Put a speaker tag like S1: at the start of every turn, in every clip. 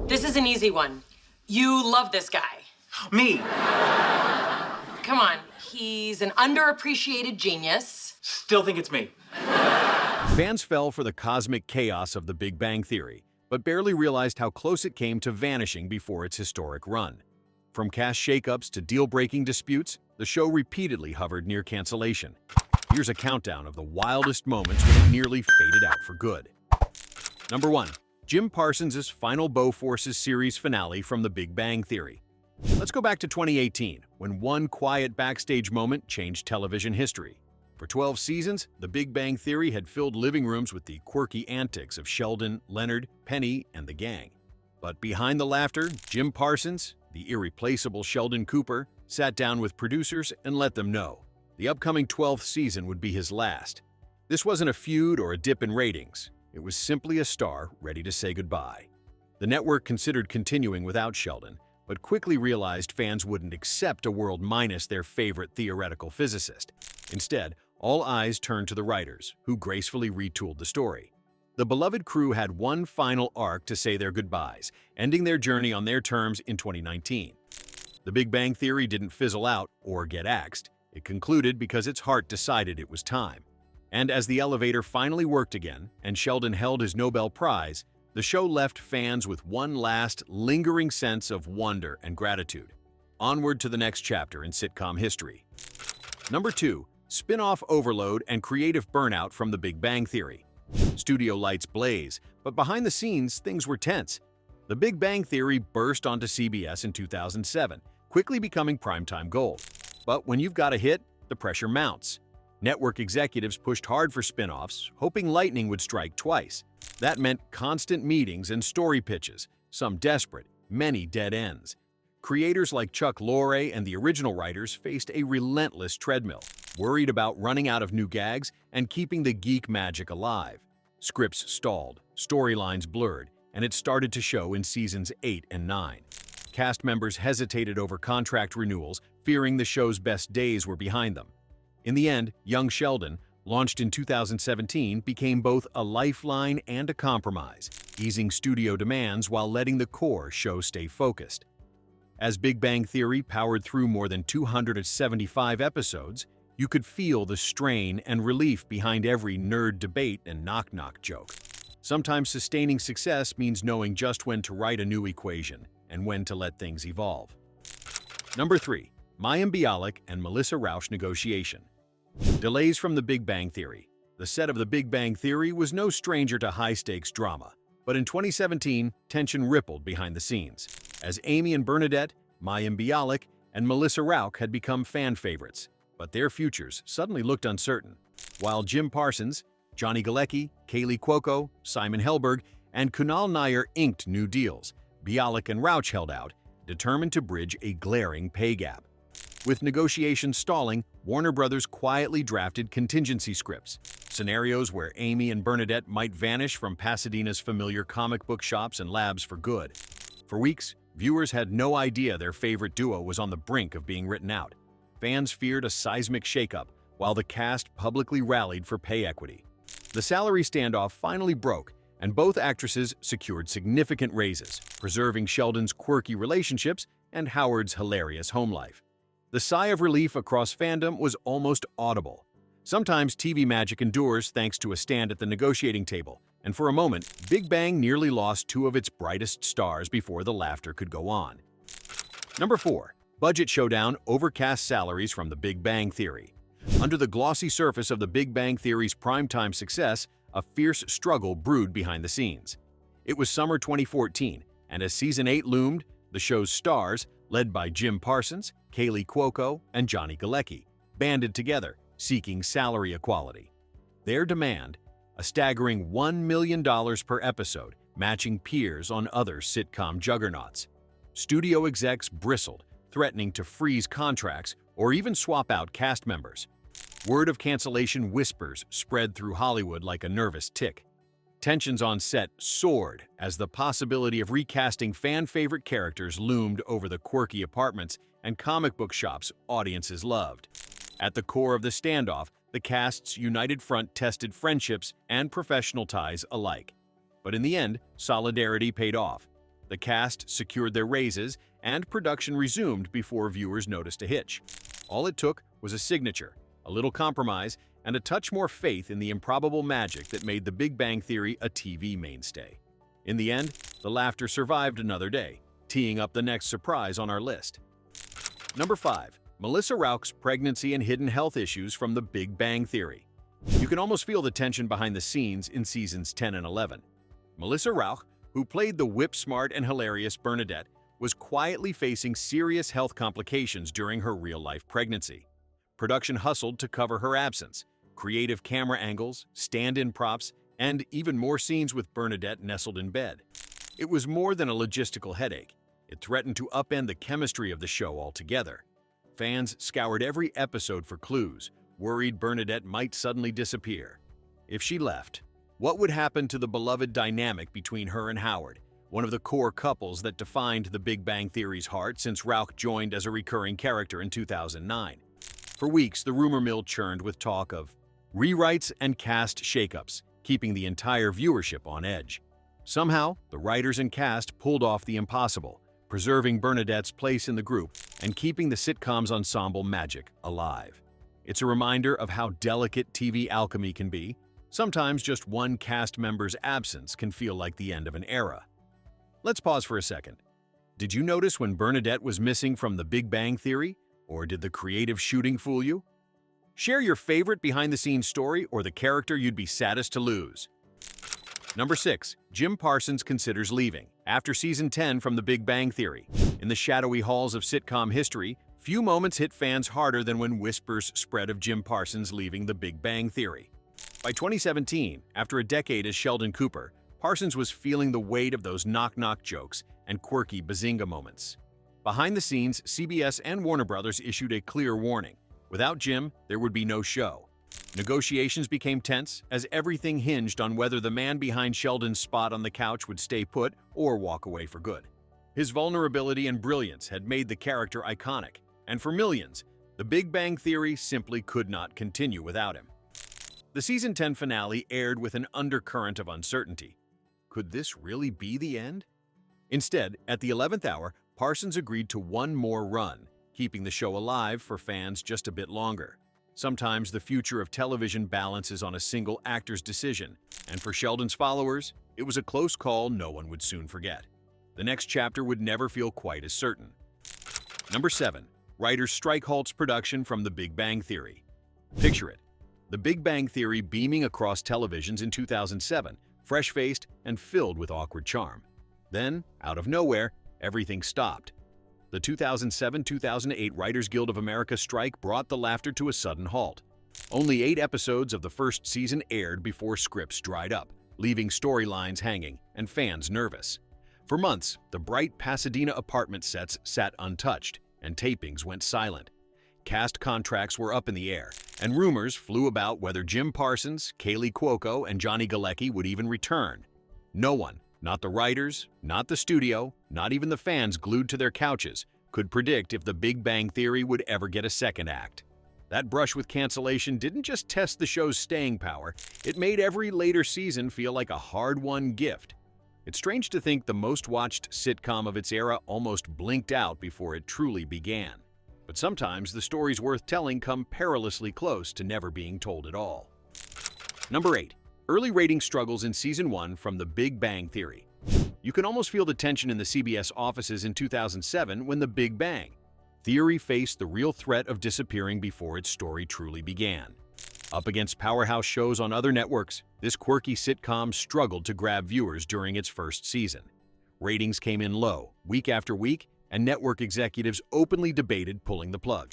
S1: This is an easy one. You love this guy.
S2: Me.
S1: Come on, he's an underappreciated genius.
S2: Still think it's me.
S3: Fans fell for the cosmic chaos of The Big Bang Theory, but barely realized how close it came to vanishing before its historic run. From cast shakeups to deal-breaking disputes, the show repeatedly hovered near cancellation. Here's a countdown of the wildest moments when it nearly faded out for good. Number 1. Jim Parsons' final Bowforces series finale from The Big Bang Theory. Let's go back to 2018, when one quiet backstage moment changed television history. For 12 seasons, The Big Bang Theory had filled living rooms with the quirky antics of Sheldon, Leonard, Penny, and the gang. But behind the laughter, Jim Parsons, the irreplaceable Sheldon Cooper, sat down with producers and let them know the upcoming 12th season would be his last. This wasn't a feud or a dip in ratings. It was simply a star ready to say goodbye. The network considered continuing without Sheldon, but quickly realized fans wouldn't accept a world minus their favorite theoretical physicist. Instead, all eyes turned to the writers, who gracefully retooled the story. The beloved crew had one final arc to say their goodbyes, ending their journey on their terms in 2019. The Big Bang Theory didn't fizzle out or get axed. It concluded because its heart decided it was time. And as the elevator finally worked again, and Sheldon held his Nobel Prize, the show left fans with one last, lingering sense of wonder and gratitude. Onward to the next chapter in sitcom history. Number 2. Spin-off overload and creative burnout from The Big Bang Theory. Studio lights blaze, but behind the scenes, things were tense. The Big Bang Theory burst onto CBS in 2007, quickly becoming primetime gold. But when you've got a hit, the pressure mounts. Network executives pushed hard for spin-offs, hoping lightning would strike twice. That meant constant meetings and story pitches, some desperate, many dead ends. Creators like Chuck Lorre and the original writers faced a relentless treadmill, worried about running out of new gags and keeping the geek magic alive. Scripts stalled, storylines blurred, and it started to show in seasons 8 and 9. Cast members hesitated over contract renewals, fearing the show's best days were behind them. In the end, young Sheldon, launched in 2017, became both a lifeline and a compromise, easing studio demands while letting the core show stay focused. As Big Bang Theory powered through more than 275 episodes, you could feel the strain and relief behind every nerd debate and knock-knock joke. Sometimes sustaining success means knowing just when to write a new equation and when to let things evolve. Number 3. Mayim Bialik and Melissa Rauch negotiation. Delays from The Big Bang Theory. The set of The Big Bang Theory was no stranger to high-stakes drama, but in 2017, tension rippled behind the scenes, as Amy and Bernadette, Mayim Bialik, and Melissa Rauch had become fan favorites, but their futures suddenly looked uncertain. While Jim Parsons, Johnny Galecki, Kaley Cuoco, Simon Helberg, and Kunal Nair inked new deals, Bialik and Rauch held out, determined to bridge a glaring pay gap. With negotiations stalling, Warner Brothers quietly drafted contingency scripts, scenarios where Amy and Bernadette might vanish from Pasadena's familiar comic book shops and labs for good. For weeks, viewers had no idea their favorite duo was on the brink of being written out. Fans feared a seismic shakeup, while the cast publicly rallied for pay equity. The salary standoff finally broke, and both actresses secured significant raises, preserving Sheldon's quirky relationships and Howard's hilarious home life. The sigh of relief across fandom was almost audible. Sometimes TV magic endures thanks to a stand at the negotiating table, and for a moment, Big Bang nearly lost two of its brightest stars before the laughter could go on. Number 4. Budget showdown overcast salaries from The Big Bang Theory. Under the glossy surface of The Big Bang Theory's primetime success, a fierce struggle brewed behind the scenes. It was summer 2014, and as Season 8 loomed, the show's stars, led by Jim Parsons, Kaley Cuoco, and Johnny Galecki, banded together, seeking salary equality. Their demand, a staggering $1 million per episode, matching peers on other sitcom juggernauts. Studio execs bristled, threatening to freeze contracts or even swap out cast members. Word of cancellation whispers spread through Hollywood like a nervous tick. Tensions on set soared as the possibility of recasting fan-favorite characters loomed over the quirky apartments and comic book shops audiences loved. At the core of the standoff, the cast's united front tested friendships and professional ties alike. But in the end, solidarity paid off. The cast secured their raises, and production resumed before viewers noticed a hitch. All it took was a signature, a little compromise, and a touch more faith in the improbable magic that made The Big Bang Theory a TV mainstay. In the end, the laughter survived another day, teeing up the next surprise on our list. Number 5. Melissa Rauch's pregnancy and hidden health issues from The Big Bang Theory. You can almost feel the tension behind the scenes in seasons 10 and 11. Melissa Rauch, who played the whip-smart and hilarious Bernadette, was quietly facing serious health complications during her real-life pregnancy. Production hustled to cover her absence. Creative camera angles, stand-in props, and even more scenes with Bernadette nestled in bed. It was more than a logistical headache. It threatened to upend the chemistry of the show altogether. Fans scoured every episode for clues, worried Bernadette might suddenly disappear. If she left, what would happen to the beloved dynamic between her and Howard, one of the core couples that defined The Big Bang Theory's heart since Rauch joined as a recurring character in 2009? For weeks, the rumor mill churned with talk of rewrites and cast shakeups, keeping the entire viewership on edge. Somehow, the writers and cast pulled off the impossible, preserving Bernadette's place in the group and keeping the sitcom's ensemble magic alive. It's a reminder of how delicate TV alchemy can be. Sometimes just one cast member's absence can feel like the end of an era. Let's pause for a second. Did you notice when Bernadette was missing from The Big Bang Theory? Or did the creative shooting fool you? Share your favorite behind-the-scenes story or the character you'd be saddest to lose. Number 6. Jim Parsons considers leaving. After season 10 from The Big Bang Theory, in the shadowy halls of sitcom history, few moments hit fans harder than when whispers spread of Jim Parsons leaving The Big Bang Theory. By 2017, after a decade as Sheldon Cooper, Parsons was feeling the weight of those knock-knock jokes and quirky bazinga moments. Behind the scenes, CBS and Warner Brothers issued a clear warning. Without Jim, there would be no show. Negotiations became tense as everything hinged on whether the man behind Sheldon's spot on the couch would stay put or walk away for good. His vulnerability and brilliance had made the character iconic, and for millions, The Big Bang Theory simply could not continue without him. The season 10 finale aired with an undercurrent of uncertainty. Could this really be the end? Instead, at the 11th hour, Parsons agreed to one more run, keeping the show alive for fans just a bit longer. Sometimes the future of television balances on a single actor's decision, and for Sheldon's followers, it was a close call no one would soon forget. The next chapter would never feel quite as certain. Number 7. Writers strike Halts production from The Big Bang Theory. Picture it. The Big Bang Theory beaming across televisions in 2007, fresh-faced and filled with awkward charm. Then, out of nowhere, everything stopped. The 2007-2008 Writers Guild of America strike brought the laughter to a sudden halt. Only 8 episodes of the first season aired before scripts dried up, leaving storylines hanging and fans nervous. For months, the bright Pasadena apartment sets sat untouched, and tapings went silent. Cast contracts were up in the air, and rumors flew about whether Jim Parsons, Kaley Cuoco, and Johnny Galecki would even return. No one, not the writers, not the studio, not even the fans glued to their couches, could predict if The Big Bang Theory would ever get a second act. That brush with cancellation didn't just test the show's staying power, it made every later season feel like a hard-won gift. It's strange to think the most-watched sitcom of its era almost blinked out before it truly began. But sometimes the stories worth telling come perilously close to never being told at all. Number 8. Early rating struggles in Season 1 from The Big Bang Theory. You can almost feel the tension in the CBS offices in 2007 when The Big Bang Theory faced the real threat of disappearing before its story truly began. Up against powerhouse shows on other networks, this quirky sitcom struggled to grab viewers during its first season. Ratings came in low, week after week, and network executives openly debated pulling the plug.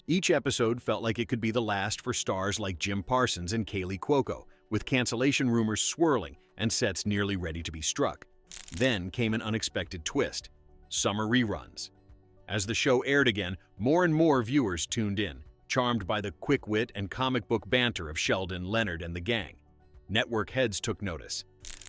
S3: Each episode felt like it could be the last for stars like Jim Parsons and Kaley Cuoco, with cancellation rumors swirling and sets nearly ready to be struck. Then came an unexpected twist: summer reruns. As the show aired again, more and more viewers tuned in, charmed by the quick wit and comic book banter of Sheldon, Leonard, and the gang. Network heads took notice.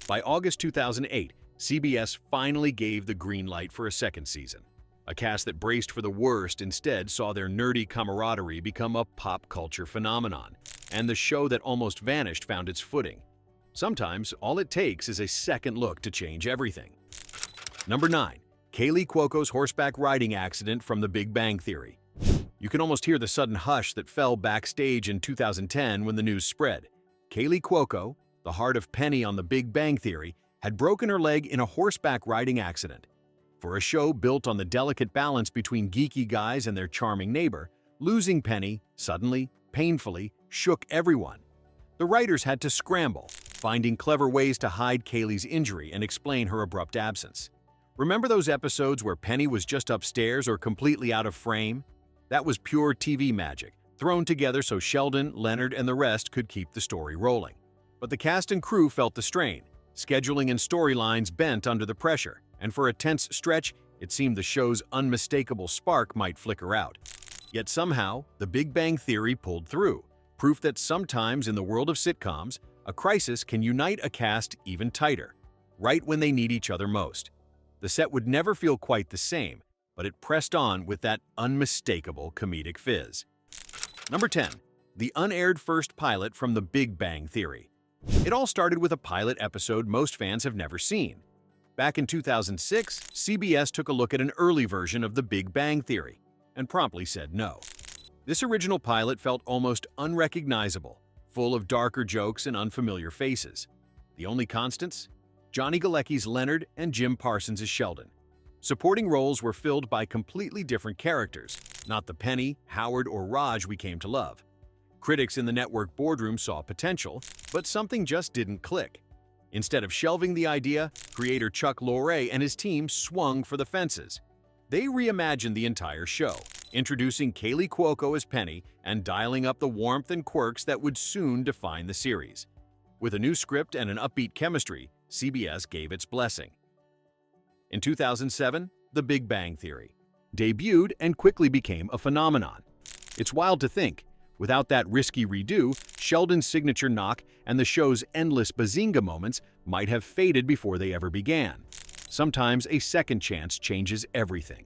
S3: By August 2008, CBS finally gave the green light for a second season. A cast that braced for the worst instead saw their nerdy camaraderie become a pop culture phenomenon, and the show that almost vanished found its footing. Sometimes, all it takes is a second look to change everything. Number 9. Kaley Cuoco's horseback riding accident from The Big Bang Theory. You can almost hear the sudden hush that fell backstage in 2010 when the news spread. Kaley Cuoco, the heart of Penny on The Big Bang Theory, had broken her leg in a horseback riding accident. For a show built on the delicate balance between geeky guys and their charming neighbor, losing Penny, suddenly, painfully, shook everyone. The writers had to scramble, finding clever ways to hide Kaley's injury and explain her abrupt absence. Remember those episodes where Penny was just upstairs or completely out of frame? That was pure TV magic, thrown together so Sheldon, Leonard, and the rest could keep the story rolling. But the cast and crew felt the strain. Scheduling and storylines bent under the pressure, and for a tense stretch, it seemed the show's unmistakable spark might flicker out. Yet somehow, The Big Bang Theory pulled through, proof that sometimes in the world of sitcoms, a crisis can unite a cast even tighter, right when they need each other most. The set would never feel quite the same, but it pressed on with that unmistakable comedic fizz. Number 10. The unaired first pilot from The Big Bang Theory. It all started with a pilot episode most fans have never seen. Back in 2006, CBS took a look at an early version of The Big Bang Theory and promptly said no. This original pilot felt almost unrecognizable, full of darker jokes and unfamiliar faces. The only constants? Johnny Galecki's Leonard and Jim Parsons' Sheldon. Supporting roles were filled by completely different characters, not the Penny, Howard, or Rauch we came to love. Critics in the network boardroom saw potential, but something just didn't click. Instead of shelving the idea, creator Chuck Lorre and his team swung for the fences. They reimagined the entire show, introducing Kaley Cuoco as Penny and dialing up the warmth and quirks that would soon define the series. With a new script and an upbeat chemistry, CBS gave its blessing. In 2007, The Big Bang Theory debuted and quickly became a phenomenon. It's wild to think, without that risky redo, Sheldon's signature knock and the show's endless bazinga moments might have faded before they ever began. Sometimes a second chance changes everything.